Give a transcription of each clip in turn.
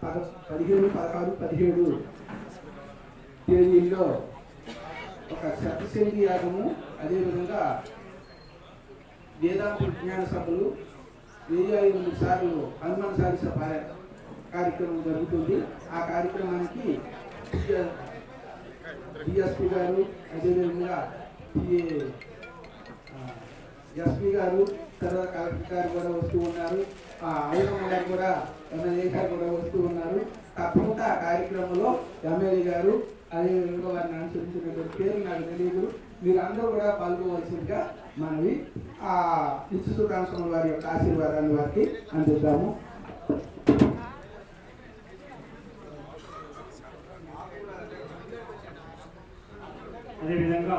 15, 16, 17 తేదీల్లో ఒక సత్యశంకి యాగము, అదేవిధంగా వేదాంత విజ్ఞాన సభలు, 1005 సార్లు హనుమాన్ చాలీసా కార్యక్రమం జరుగుతుంది. ఆ కార్యక్రమానికి డిఎస్పీ గారు, అదేవిధంగా ఎస్పీ గారు, తర్వాత కలెక్టర్ గారు కూడా వస్తూ ఉన్నారు. ఐరమ్మ గారు కూడా, ఎమ్మెల్యే గారు కూడా వస్తూ ఉన్నారు. తప్పకుండా ఆ కార్యక్రమంలో ఎమ్మెల్యే గారు, అదేవిధంగా వారిని అనుసరించినటువంటి పేరు నాకు తెలియదు, మీరు అందరూ కూడా పాల్గొవలసిందిగా మనవి. ఆ నిత్యసూరాంశం వారి యొక్క ఆశీర్వాదాన్ని వారికి అందిద్దాము. అదేవిధంగా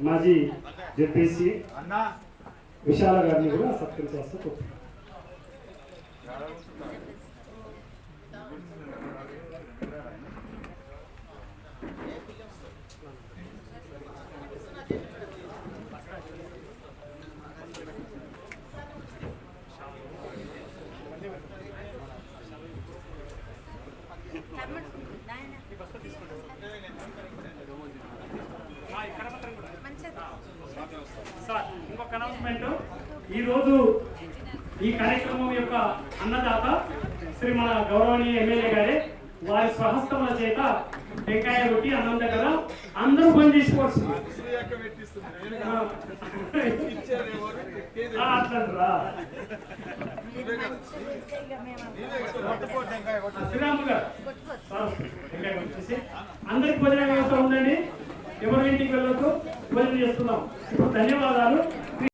మాజీ జెడ్పీసీ విశాల గారిని కూడా సత్కరించేస్తూ సార్, ఇంకొక అనౌన్స్మెంట్. ఈరోజు ఈ కార్యక్రమం యొక్క అన్నదాత శ్రీ మన గౌరవనీయ ఎమ్మెల్యే గారే వారి స్వహస్తముల చేత టెంకాయ రొట్టి అన్నం దగ్గర అందరూ పని చేసుకోవచ్చు. అట్లా శ్రీరాములు గారు టెంకాయ వచ్చేసి అందరికి భోజన వ్యవస్థ ఉందండి. ఎవరి ఇంటికి వెళ్ళొచ్చు, భోజనం చేస్తున్నాం. ఇప్పుడు ధన్యవాదాలు.